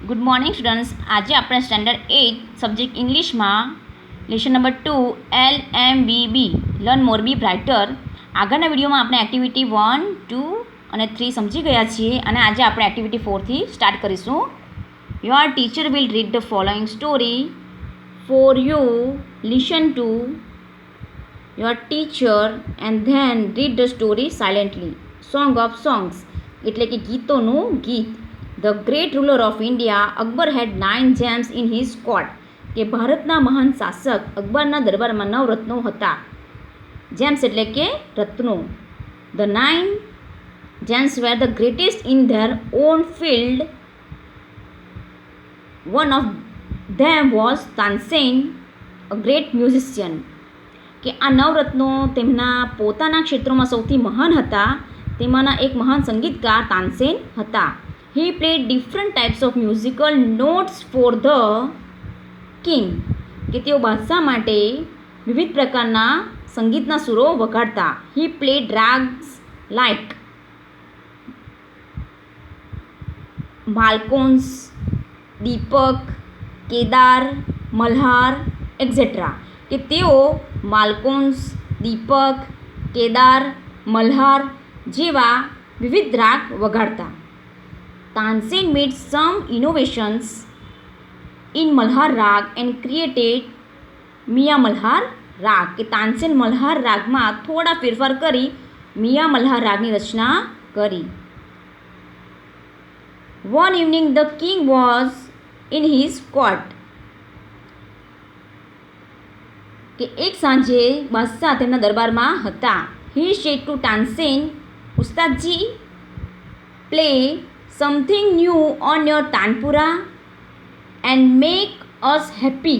Good morning students. આજે આપણે standard 8 subject ઇંગ્લિશમાં લેશન નંબર 2 LMBB લર્ન મોર બી બ્રાઇટર. આગળના વિડીયોમાં આપણે એક્ટિવિટી 1, 2 અને 3 સમજી ગયા છીએ અને આજે આપણે એક્ટિવિટી 4થી સ્ટાર્ટ કરીશું. Your teacher will read the following story for you. Listen to your teacher and then read the story silently. Song of songs એટલે કે ગીતોનું ગીત. The great ruler of India Akbar had 9 gems in his court. કે ભારતના મહાન શાસક અકબરના દરબારમાં 9 રત્નો હતા. જેમ્સ એટલે કે રત્નો. The 9 gems were the greatest in their own field. One of them was Tansen, a great musician. કે આ 9 રત્નો તેમના પોતાના ક્ષેત્રોમાં સૌથી મહાન હતા. તેમાંના એક મહાન સંગીતકાર તાનસેન હતા. He played different types of musical notes for the king. કે તેઓ બાદશાહ માટે વિવિધ પ્રકારના સંગીતના સુરો વગાડતા. He played rags like Malkauns, Deepak, Kedar, Malhar etcetera. કે તેઓ માલકોન્સ, દીપક, કેદાર, મલ્હાર જેવા વિવિધ રાગ વગાડતા. Tansen made some innovations in Malhar Rag and created મિયા મલ્હાર રાગ. કે તાનસેન મલ્હાર રાગમાં થોડા ફેરફાર કરી મિયા મલ્હાર રાગની રચના કરી. One evening the king was in his court. કે એક સાંજે બાદશાહ તેમના દરબારમાં હતા. He said to Tansen, ઉસ્તાદજી, play something new on your tanpura and make us happy.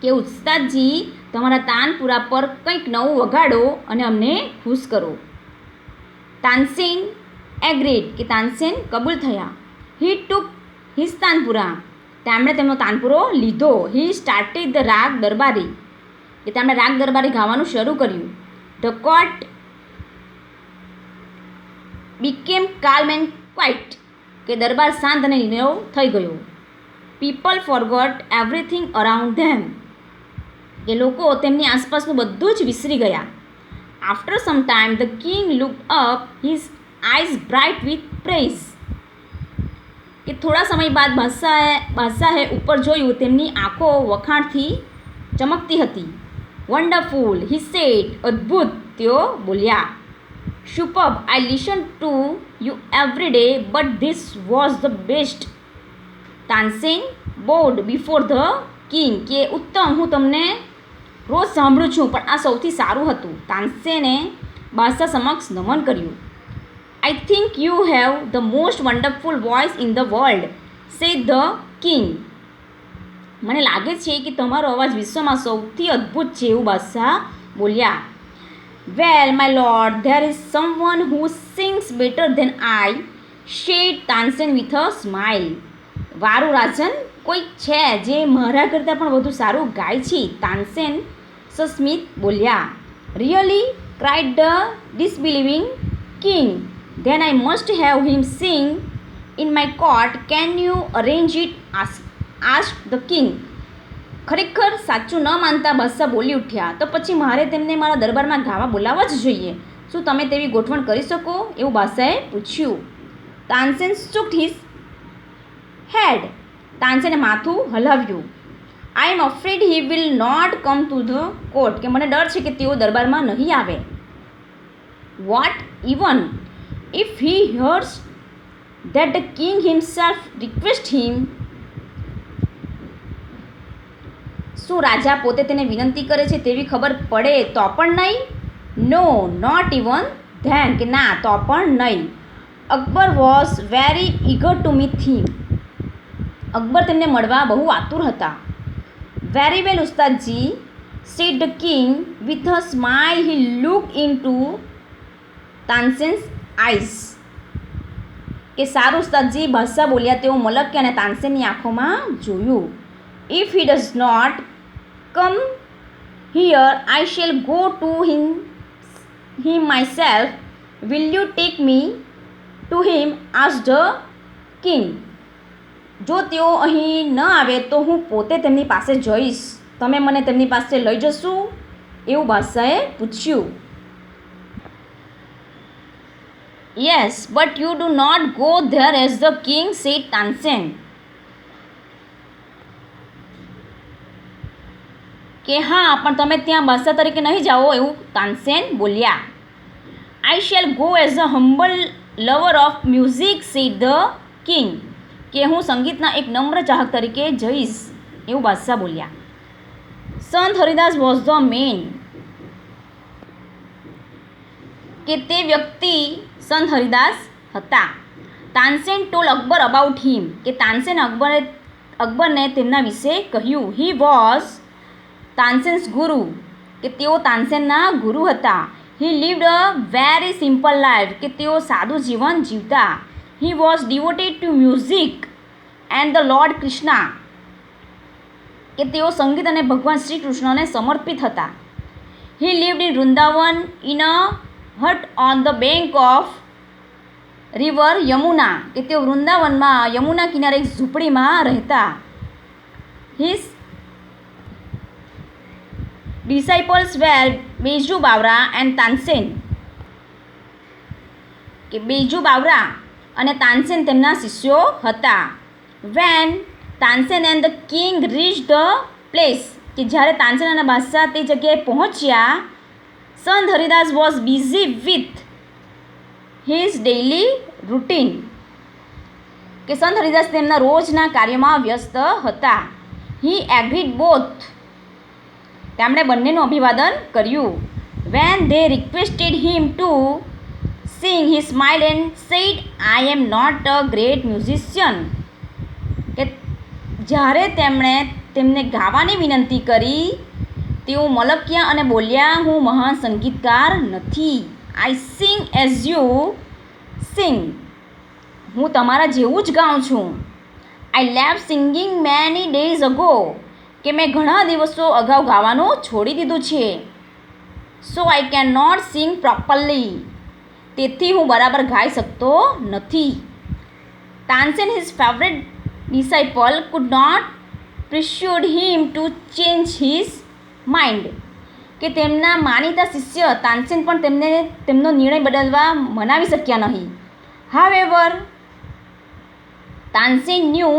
કે ઉસ્તાદજી, તમારા તાનપુરા પર કંઈક નવું વગાડો અને અમને ખુશ કરો. તાનસેન એગ્રીડ. કે તાનસેન કબૂલ થયા. He took his tanpura. તેમણે તેમનો તાનપુરો લીધો. He started the રાગ દરબારી. કે તેમણે રાગ દરબારી ગાવાનું શરૂ કર્યું. The court became calm and quiet. કે દરબાર શાંત અને નિરવ થઈ ગયો. People forgot everything around them. કે લોકો તેમની આસપાસનું બધું જ વિસરી ગયા. After some time the king looked up, his eyes bright with praise. કે થોડા સમય બાદ બાદશાહે ઉપર જોયું. તેમની આંખો વખાણથી ચમકતી હતી. Wonderful, he said. અદ્ભુત, તેઓ બોલ્યા. Superb, I listen to you every day, but this was the best. Tansen bowed before the king. કે ઉત્તમ, હું તમને રોજ સાંભળું છું, પણ આ સૌથી સારું હતું. તાનસેને બાદશાહ સમક્ષ નમન કર્યું. I think you have the most wonderful voice in the world, said the king. મને લાગે છે કે તમારો અવાજ વિશ્વમાં સૌથી અદ્ભુત છે, એવું બાદશાહ બોલ્યા. Well, my lord, there is someone who sings better than I, said Tansen with a smile. વારું રાજન, કોઈ છે જે મારા કરતાં પણ વધુ સારું ગાય છે, તાનસેન સસ્મિત બોલ્યા. Really? cried the disbelieving king. Then I must have him sing in my court. Can you arrange it? asked the king. ખરેખર સાચું ન માનતા બાદશાહ બોલી ઉઠ્યા. તો પછી મારે તેમને મારા દરબારમાં ગાવા બોલાવવા જ જોઈએ. શું તમે તેવી ગોઠવણ કરી શકો? એવું બાદશાહે પૂછ્યું. Tansen shook his head. તાનસેને માથું હલાવ્યું. I am afraid he will not come to the court. કે મને ડર છે કે તેઓ દરબારમાં નહીં આવે. What? Even if he hears that the king himself requests him. શું રાજા પોતે તેને વિનંતી કરે છે તેવી ખબર પડે તો પણ નહીં? No, not even then. કે ના, તો પણ નહીં. Akbar was very eager to meet him. Akbar તેમને મળવા બહુ આતુર હતા. વેરી વેલ ઉસ્તાદજી, said the king with a smile. He look into Tansen's eyes. કે સારું ઉસ્તાદજી, બાદશાહ બોલ્યા. તેઓ મલક્યા અને તાનસેનની આંખોમાં જોયું. If he does not come here, I shall go to him myself. Will you take me to him? asked the king. જો તેઓ અહીં ન આવે તો હું પોતે તેમની પાસે જઈશ. તમે મને તેમની પાસે લઈ જશો? એવું બાદશાહે પૂછ્યું. Yes, but you do not go there as the king, said Tansen. કે હા, પણ તમે ત્યાં બાદશાહ તરીકે નહીં જાઓ, એવું તાનસેન બોલ્યા. I shall go as a humble lover of music, said the king. કે હું સંગીતના એક નમ્ર ચાહક તરીકે જઈશ, એવું બાદશાહ બોલ્યા. સંત હરિદાસ વોઝ ધ મેન. કે તે વ્યક્તિ સંત હરિદાસ હતા. તાનસેન ટોલ અકબર અબાઉટ હિમ. કે તાનસેન અકબરને તેમના વિશે કહ્યું. હી વોઝ તાનસેન્સ ગુરુ. કે તેઓ તાનસેનના ગુરુ હતા. He lived a very simple life. કે તેઓ સાદું જીવન જીવતા. He was devoted to music and the lord Krishna. કે તેઓ સંગીત અને ભગવાન શ્રી કૃષ્ણને સમર્પિત હતા. He lived in Vrindavan in a hut on the bank of river Yamuna. કે તેઓ વૃંદાવનમાં યમુના કિનારે એક ઝૂંપડીમાં રહેતા. His disciples were Baiju Bawra and Tansen. કે બેજુ બાવરા અને તાનસેન તેમના શિષ્યો હતા. Van Tansen and the king reach the place. કે જ્યારે તાનસેન અને બાદશાહ તે જગ્યાએ પહોંચ્યા, Sant Haridas was busy with his daily routine. કે સંત હરિદાસ તેમના રોજના કાર્યમાં વ્યસ્ત હતા. He agreed both. તેમણે બંનેનું અભિવાદન કર્યું. When they requested him to sing, he smile and said, I am not a great musician. કે જ્યારે તેમણે તેમને ગાવાની વિનંતી કરી, તેઓ મલક્યા અને બોલ્યા, હું મહાન સંગીતકાર નથી. આઈ સિંગ એઝ યુ સિંગ. હું તમારા જેવું જ ગાઉં છું. આઈ લેવ સિંગિંગ મેની ડેઝ અગો. કે મેં ઘણા દિવસો અગાઉ ગાવાનું છોડી દીધું છે. So I can not sing properly. તેથી હું બરાબર ગાઈ શકતો નથી. Tansen, his favourite disciple, could not persuade him to change his mind. કે તેમના માનીતા શિષ્ય તાનસેન પણ તેમનો નિર્ણય બદલવા મનાવી શક્યા નહીં. However, Tansen knew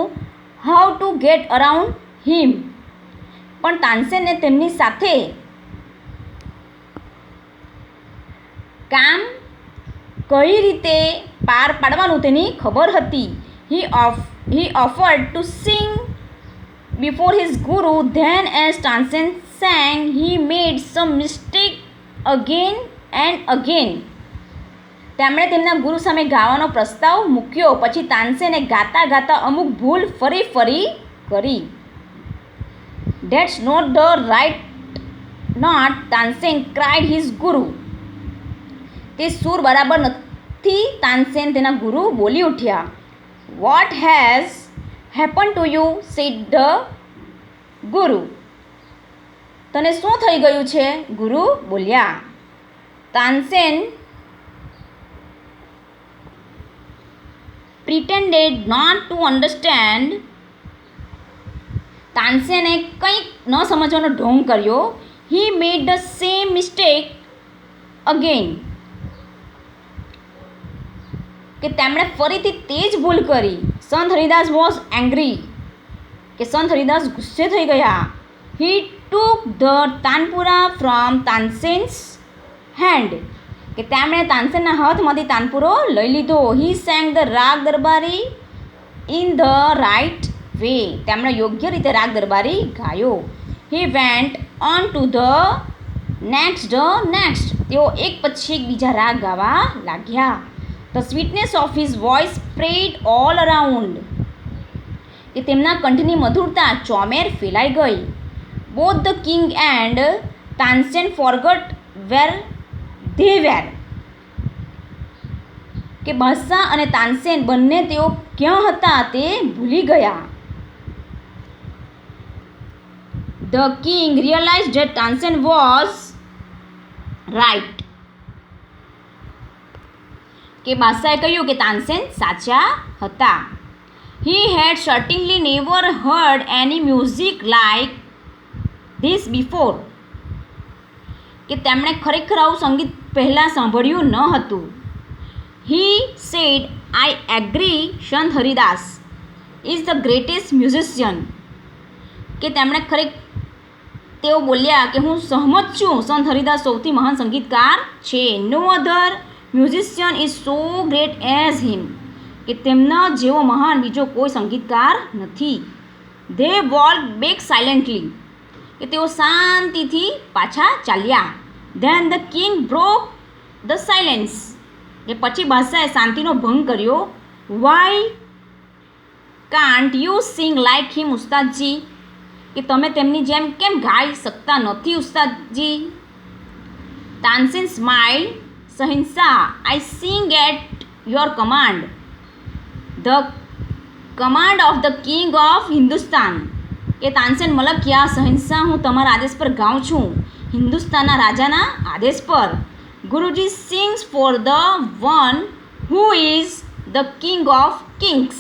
how to get around him. પણ તાનસેનને તેમની સાથે કામ કઈ રીતે પાર પાડવાનું તેની ખબર હતી. He offered to sing before his guru. Then as Tansen sang, he made some mistake again and again. તેમણે તેમના ગુરુ સામે ગાવાનો પ્રસ્તાવ મૂક્યો. પછી તાનસેને ગાતા ગાતા અમુક ભૂલ ફરી કરી. That's not the right note, Tansen cried his guru. તે સૂર બરાબર નથી, તાનસેન તેના ગુરુ બોલી ઉઠ્યા. What has happened to you, said the guru. તને શું થઈ ગયું છે? ગુરુ બોલ્યા. Tansen pretended not to understand. તાનસેને કંઈક ન સમજવાનો ઢોંગ કર્યો. He made the same mistake again. કે તેમણે ફરીથી તે જ ભૂલ કરી. સંત હરિદાસ વોઝ એંગ્રી. કે સંત હરિદાસ ગુસ્સે થઈ ગયા. He took the tanpura from તાનસેન્સ hand. કે તેમણે તાનસેનના હાથમાંથી તાનપુરો લઈ લીધો. He sang the રાગ દરબારી in the right way. તેમણે યોગ્ય રીતે રાગ દરબારી ગાયો. He went on to the next. તેઓ એક પછી એક બીજા રાગ ગાવા લાગ્યા. The sweetness of his voice spread all around. કે તેમના કંઠની મધુરતા ચોમેર ફેલાઈ ગઈ. Both the king and Tansen forgot where they were. કે બાદશાહ અને તાનસેન બંને તેઓ ક્યાં હતા તે ભૂલી ગયા. The king realized that Tansen was right. કે બાદશાહે કહ્યું કે તાનસેન સાચા હતા. He had certainly never heard any music like this before. કે તેમણે ખરેખર આવું સંગીત પહેલાં સાંભળ્યું ન હતું. He said, I agree, Sant Haridas is the greatest musician. કે તેમણે તેઓ બોલ્યા કે હું સહમત છું, સંત હરિદાસ સૌથી મહાન સંગીતકાર છે. No other musician is so great as him. કે તેમના જેવો મહાન બીજો કોઈ સંગીતકાર નથી. They walked back silently. કે તેઓ શાંતિથી પાછા ચાલ્યા. Then the king broke the silence. કે પછી બાદશાહે શાંતિનો ભંગ કર્યો. Why can't you sing like him, ઉસ્તાદજી? કે તમે તેમની જેમ કેમ ગાઈ શકતા નથી, ઉસ્તાદજી? તાનસેન સ્માઇલ. શહેનશાહ, I sing at your command. The command of the king of Hindustan. કે તાનસેન મલકિયા, શહેનશાહ, હું તમારા આદેશ પર ગાઉં છું, હિન્દુસ્તાનના રાજાના આદેશ પર. ગુરુજી sings for the one who is the king of kings.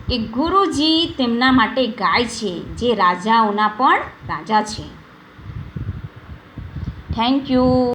કે ગુરુજી તેમના માટે ગાય છે જે રાજાઓના પણ રાજા છે. Thank you.